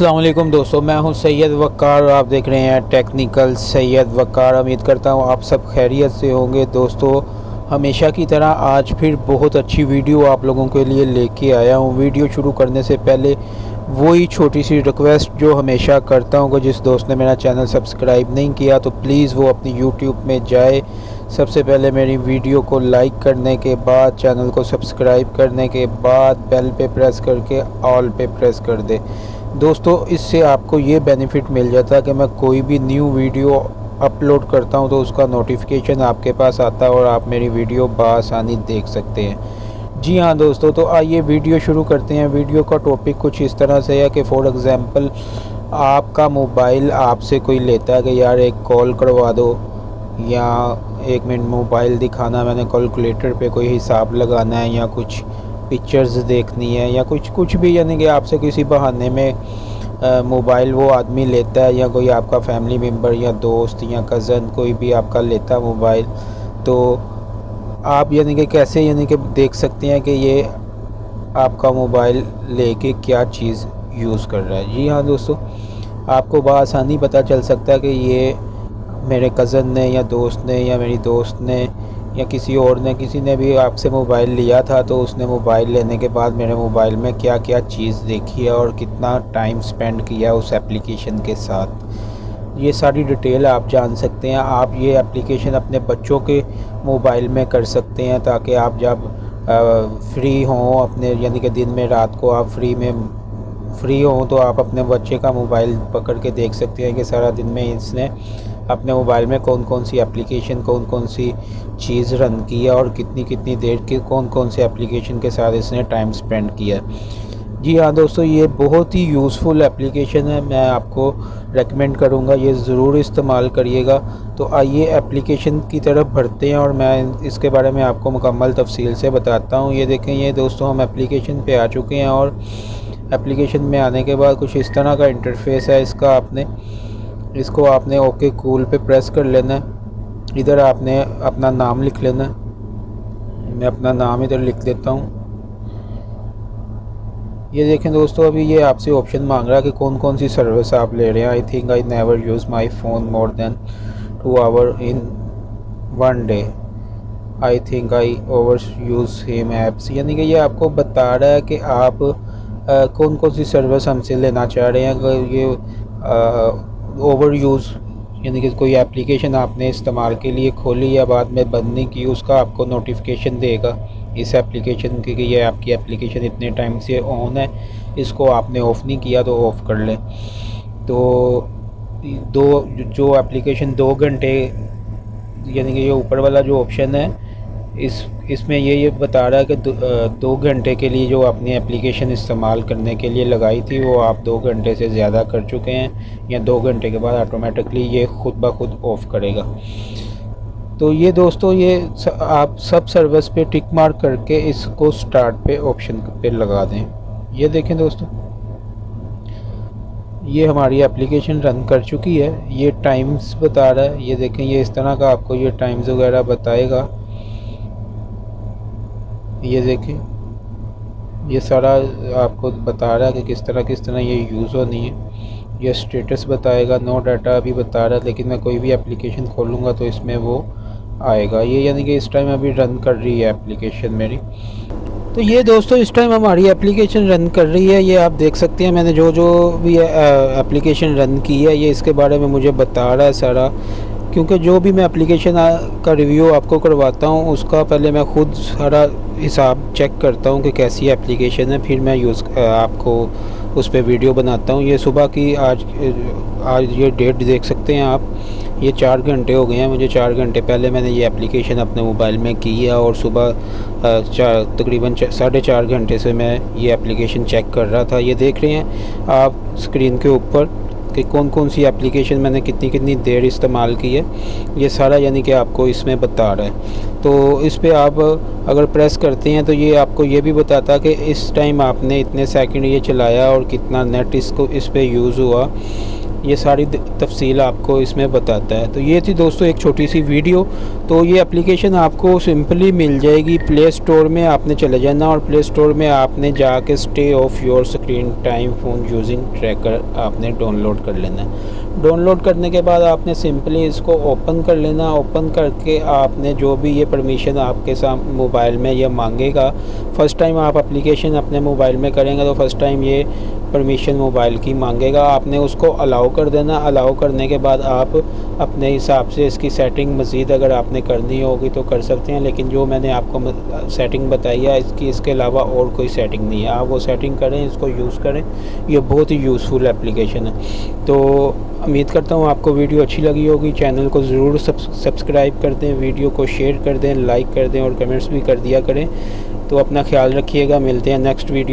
अस्सलाम वालेकुम दोस्तों, मैं हूं सैयद वक़ार और आप देख रहे हैं टेक्निकल सैयद वक़ार। उम्मीद करता हूं आप सब खैरियत से होंगे। दोस्तों, हमेशा की तरह आज फिर बहुत अच्छी वीडियो आप लोगों के लिए लेके आया हूं। वीडियो शुरू करने से पहले वही छोटी सी रिक्वेस्ट जो हमेशा करता हूं कि जिस दोस्त ने मेरा चैनल सब्सक्राइब नहीं किया तो प्लीज़ वो अपनी यूट्यूब में जाए। सबसे पहले मेरी वीडियो को लाइक करने के बाद, चैनल को सब्सक्राइब करने के बाद बेल पे प्रेस करके ऑल पे प्रेस कर दे। दोस्तों, इससे आपको ये बेनिफिट मिल जाता है कि मैं कोई भी न्यू वीडियो अपलोड करता हूं तो उसका नोटिफिकेशन आपके पास आता है और आप मेरी वीडियो बआसानी देख सकते हैं। जी हाँ दोस्तों, तो आइए वीडियो शुरू करते हैं। वीडियो का टॉपिक कुछ इस तरह से है कि फॉर एग्ज़ाम्पल आपका मोबाइल आपसे कोई लेता है कि यार एक कॉल करवा दो या 1 मिनट मोबाइल दिखाना, मैंने कैलकुलेटर पे कोई हिसाब लगाना है या कुछ पिक्चर्स देखनी है या कुछ भी, यानी कि आपसे किसी बहाने में मोबाइल वो आदमी लेता है या कोई आपका फैमिली मेम्बर या दोस्त या कज़न कोई भी आपका लेता है मोबाइल, तो आप यानी कि कैसे यानी कि देख सकते हैं कि ये आपका मोबाइल लेके क्या चीज़ यूज़ कर रहा है। जी हाँ दोस्तों, आपको बआसानी पता चल सकता है कि ये मेरे कज़न ने या दोस्त ने या मेरी दोस्त ने या किसी ने भी आपसे मोबाइल लिया था, तो उसने मोबाइल लेने के बाद मेरे मोबाइल में क्या क्या चीज़ देखी है और कितना टाइम स्पेंड किया उस एप्लीकेशन के साथ, ये सारी डिटेल आप जान सकते हैं। आप ये एप्लीकेशन अपने बच्चों के मोबाइल में कर सकते हैं ताकि आप जब फ्री हों अपने, यानी कि दिन में रात को आप फ्री हों तो आप अपने बच्चे का मोबाइल पकड़ के देख सकते हैं कि सारा दिन में इसने अपने मोबाइल में कौन कौन सी एप्लीकेशन, कौन कौन सी चीज़ रन की है और कितनी कितनी देर के कौन कौन से एप्लीकेशन के साथ इसने टाइम स्पेंड किया है। जी हाँ दोस्तों, ये बहुत ही यूज़फुल एप्लीकेशन है, मैं आपको रेकमेंड करूँगा ये ज़रूर इस्तेमाल करिएगा। तो आइए एप्लीकेशन की तरफ बढ़ते हैं और मैं इसके बारे में आपको मुकम्मल तफसील से बताता हूँ। ये देखें, ये दोस्तों हम एप्लीकेशन पे आ चुके हैं और एप्लीकेशन में आने के बाद कुछ इस तरह का इंटरफेस है। इसको आपने ओके कूल पे प्रेस कर लेना है। इधर आपने अपना नाम लिख लेना है। मैं अपना नाम इधर लिख देता हूँ। ये देखें दोस्तों, अभी ये आपसे ऑप्शन मांग रहा है कि कौन कौन सी सर्विस आप ले रहे हैं। I think I never use my phone more than 2 hour in 1 day. I think I overuse him apps, यानी कि ये आपको बता रहा है कि आप कौन कौन सी सर्विस हमसे लेना चाह रहे हैं। अगर ये ओवर यूज़ यानी कि कोई एप्लीकेशन आपने इस्तेमाल के लिए खोली या बाद में बंद नहीं की, उसका आपको नोटिफिकेशन देगा इस एप्लीकेशन की कि ये आपकी एप्लीकेशन इतने टाइम से ऑन है, इसको आपने ऑफ़ नहीं किया तो ऑफ़ कर लें। तो जो एप्लीकेशन 2 घंटे, यानी कि ये ऊपर वाला जो ऑप्शन है इसमें ये बता रहा है कि 2 घंटे के लिए जो अपनी एप्लीकेशन इस्तेमाल करने के लिए लगाई थी वो आप 2 घंटे से ज़्यादा कर चुके हैं, या 2 घंटे के बाद ऑटोमेटिकली ये ख़ुद ब खुद ऑफ़ करेगा। तो ये दोस्तों, ये आप सब सर्विस पे टिक मार्क करके इसको स्टार्ट पे ऑप्शन पे लगा दें। ये देखें दोस्तों, ये हमारी एप्लीकेशन रन कर चुकी है। ये टाइम्स बता रहा है। ये देखें, ये इस तरह का आपको ये टाइम्स वगैरह बताएगा। ये देखें, ये सारा आपको बता रहा है कि किस तरह ये यूज़ होनी है। ये स्टेटस बताएगा, नो डाटा अभी बता रहा है, लेकिन मैं कोई भी एप्लीकेशन खोलूँगा तो इसमें वो आएगा। ये यानी कि इस टाइम अभी रन कर रही है एप्लीकेशन मेरी। तो ये दोस्तों, इस टाइम हमारी एप्लीकेशन रन कर रही है। ये आप देख सकते हैं मैंने जो भी एप्लीकेशन रन की है ये इसके बारे में मुझे बता रहा है सारा, क्योंकि जो भी मैं एप्लीकेशन का रिव्यू आपको करवाता हूँ उसका पहले मैं ख़ुद सारा हिसाब चेक करता हूँ कि कैसी एप्लीकेशन है, फिर मैं आपको उस पर वीडियो बनाता हूँ। ये सुबह की आज ये डेट देख सकते हैं आप, ये 4 घंटे हो गए हैं मुझे। 4 घंटे पहले मैंने ये एप्लीकेशन अपने मोबाइल में की है और सुबह तकरीबन 4.5 घंटे से मैं ये एप्लीकेशन चेक कर रहा था। ये देख रहे हैं आप स्क्रीन के ऊपर कि कौन कौन सी एप्लीकेशन मैंने कितनी देर इस्तेमाल की है, ये सारा यानी कि आपको इसमें बता रहा है। तो इस पे आप अगर प्रेस करते हैं तो ये आपको ये भी बताता है कि इस टाइम आपने इतने सेकंड ये चलाया और कितना नेट इस पे यूज़ हुआ। ये सारी तफसील आपको इसमें बताता है। तो ये थी दोस्तों एक छोटी सी वीडियो। तो ये एप्लीकेशन आपको सिंपली मिल जाएगी प्ले स्टोर में, आपने चले जाना और प्ले स्टोर में आपने जाके stay of your screen time phone using tracker आपने डाउनलोड कर लेना है। डाउनलोड करने के बाद आपने सिंपली इसको ओपन कर लेना। ओपन करके आपने जो भी ये परमिशन आपके साथ मोबाइल में ये मांगेगा, फ़र्स्ट टाइम आप एप्लीकेशन अपने मोबाइल में करेंगे तो फ़र्स्ट टाइम ये परमिशन मोबाइल की मांगेगा, आपने उसको अलाउ कर देना। अलाउ करने के बाद आप अपने हिसाब से इसकी सेटिंग मज़ीद अगर आपने करनी होगी तो कर सकते हैं, लेकिन जो मैंने आपको सेटिंग बताई है इसके अलावा और कोई सेटिंग नहीं है। आप वो सेटिंग करें, इसको यूज़ करें, ये बहुत ही यूज़फुल एप्लीकेशन है। तो उम्मीद करता हूँ आपको वीडियो अच्छी लगी होगी। चैनल को ज़रूर सब्सक्राइब कर दें, वीडियो को शेयर कर दें, लाइक कर दें और कमेंट्स भी कर दिया करें। तो अपना ख्याल रखिएगा, मिलते हैं नेक्स्ट वीडियो।